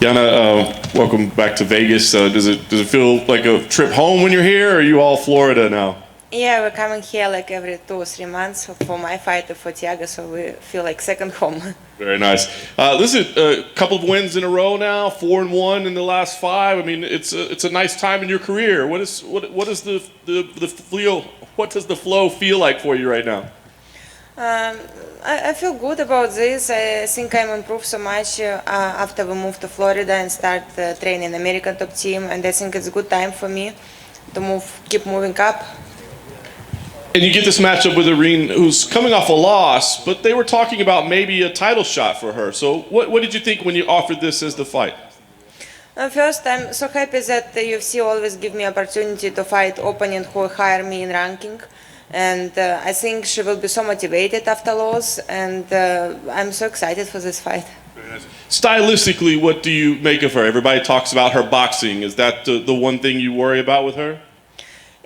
Yana, welcome back to Vegas. Does it feel like a trip home when you're here, or are you all Florida now? Yeah, we're coming here like every 2 or 3 months for my fight or for Thiago, so we feel like second home. Very nice. Listen, a couple of wins in a row now, 4-1 in the last 5. I mean, it's a nice time in your career. What is the flow feel like for you right now? I feel good about this. I think I'm improved so much after we moved to Florida and start training American top team, and I think it's a good time for me to keep moving up. And you get this matchup with Irene, who's coming off a loss, but they were talking about maybe a title shot for her. So what did you think when you offered this as the fight? First, I'm so happy that the UFC always give me opportunity to fight opponent who hire me in ranking. And I think she will be so motivated after loss, and I'm so excited for this fight. Stylistically, what do you make of her? Everybody talks about her boxing. Is that the one thing you worry about with her?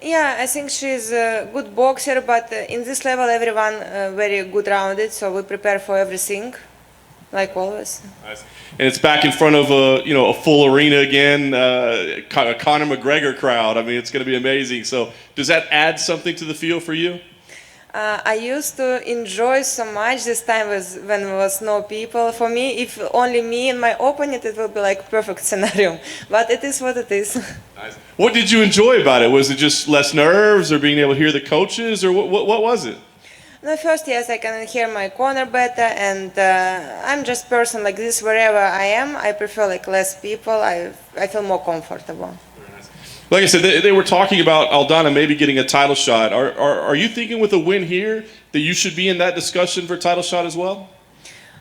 Yeah, I think she's a good boxer, but in this level, everyone very good rounded, so we prepare for everything, like always. Nice. And it's back in front of a full arena again, Conor McGregor crowd. I mean, it's going to be amazing. So does that add something to the feel for you? I used to enjoy so much this time when there was no people. For me, if only me and my opponent, it will be like perfect scenario. But it is what it is. Nice. What did you enjoy about it? Was it just less nerves, or being able to hear the coaches, or what was it? No, first, yes, I can hear my corner better, and I'm just person like this wherever I am. I prefer like less people. I feel more comfortable. Like I said, they were talking about Aldana maybe getting a title shot. Are you thinking with a win here that you should be in that discussion for title shot as well?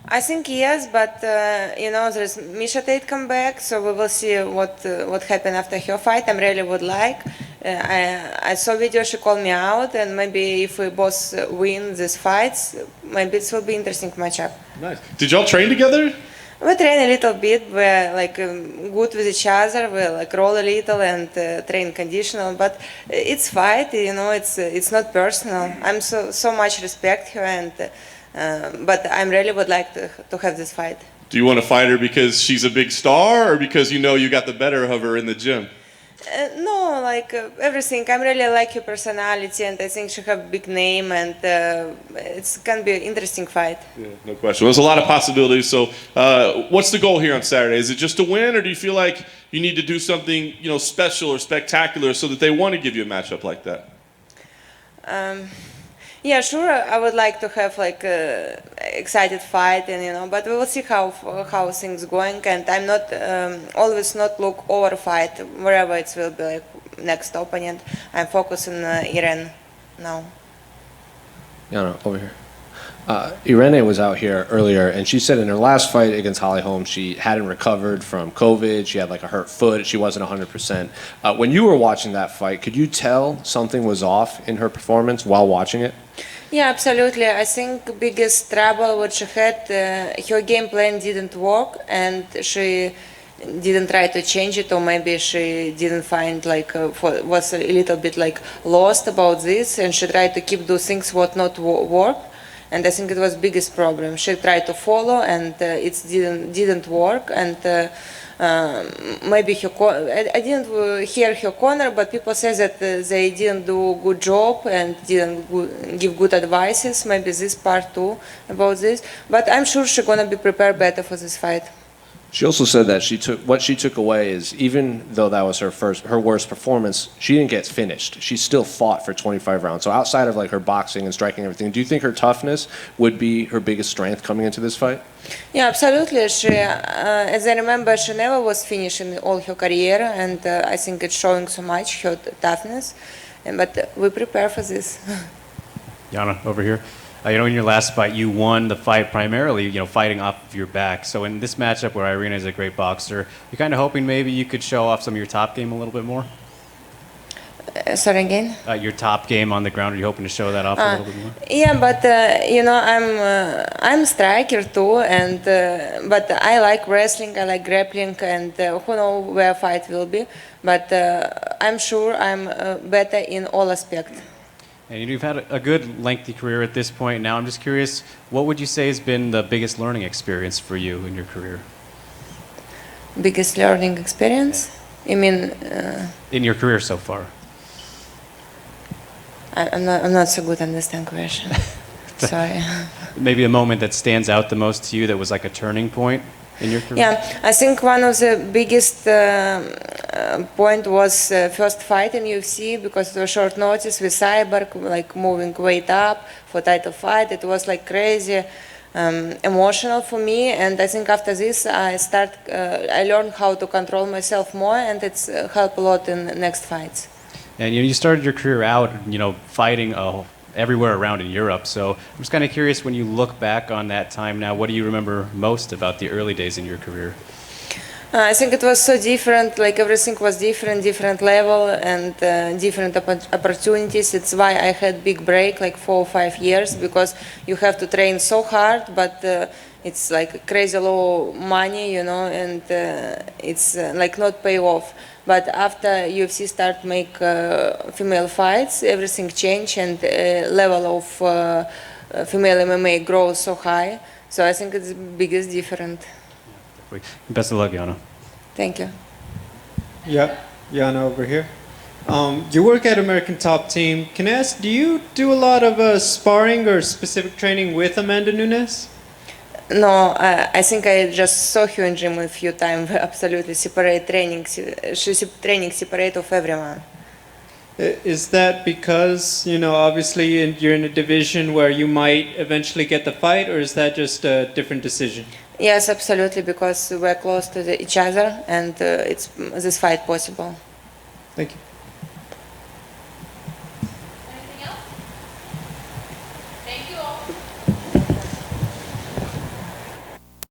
I think yes, but there's Misha Tate come back, so we will see what happened after her fight. I really would like. I saw video, she called me out, and maybe if we both win these fights, maybe it will be interesting matchup. Nice. Did y'all train together? We train a little bit. We're like good with each other. We like roll a little and train conditional. But it's fight, It's not personal. I'm so much respect her, and but I really would like to have this fight. Do you want to fight her because she's a big star, or because you got the better of her in the gym? No, like everything. I really like her personality, and I think she have a big name, and it's gonna be an interesting fight. Yeah, no question. There's a lot of possibilities. So, what's the goal here on Saturday? Is it just to win, or do you feel like you need to do something, special or spectacular, so that they want to give you a matchup like that? Yeah, sure. I would like to have like a excited fight, and but we will see how things going. And I'm not always not look over fight wherever it will be like next opponent. I'm focusing on Irene now. Yana, over here. Irene was out here earlier, and she said in her last fight against Holly Holm, she hadn't recovered from COVID. She had like a hurt foot. She wasn't 100%. When you were watching that fight, could you tell something was off in her performance while watching it? Yeah, absolutely. I think biggest trouble what she had, her game plan didn't work, and she didn't try to change it, or maybe she didn't find was a little bit like lost about this, and she tried to keep do things what not work. And I think it was biggest problem. She tried to follow, and it didn't work. And maybe I didn't hear her corner, but people say that they didn't do a good job and didn't give good advices. Maybe this part too about this. But I'm sure she's gonna be prepared better for this fight. She also said that what she took away is, even though that was her worst performance, she didn't get finished. She still fought for 25 rounds. So outside of like her boxing and striking and everything, do you think her toughness would be her biggest strength coming into this fight? Yeah, absolutely. She, as I remember, she never was finished in all her career, and I think it's showing so much her toughness. But we prepare for this. Yana, over here. In your last fight, you won the fight primarily, fighting off of your back. So in this matchup where Irene is a great boxer, you're kind of hoping maybe you could show off some of your top game a little bit more? Sorry again? Your top game on the ground, are you hoping to show that off a little bit more? Yeah, but I'm striker too, and but I like wrestling, I like grappling, and who knows where fight will be. But I'm sure I'm better in all aspects. And you've had a good lengthy career at this point now. I'm just curious, what would you say has been the biggest learning experience for you in your career? Biggest learning experience? I mean, in your career so far? I'm not so good at understand question. Sorry. Maybe a moment that stands out the most to you that was like a turning point in your career? Yeah, I think one of the biggest point was first fight in UFC because it was short notice with Cyborg, like moving weight up for title fight. It was like crazy. Emotional for me, and I think after this I learned how to control myself more, and it's helped a lot in next fights. And you started your career out, fighting everywhere around in Europe. So I'm just kind of curious, when you look back on that time now, what do you remember most about the early days in your career? I think it was so different, like everything was different level and different opportunities. It's why I had big break, like 4 or 5 years, because you have to train so hard, but it's like crazy low money, and it's like not pay off. But after UFC start make female fights, everything changed and level of female MMA grows so high. So I think it's the biggest difference. Best of luck, Yana. Thank you. Yeah, Yana over here. You work at American Top Team. Can I ask, do you do a lot of sparring or specific training with Amanda Nunes? No, I think I just saw her in gym a few times. Absolutely separate training. She's training separate of everyone. Is that because, obviously you're in a division where you might eventually get the fight, or is that just a different decision? Yes, absolutely, because we're close to each other and it's this fight possible. Thank you. Anything else? Thank you all.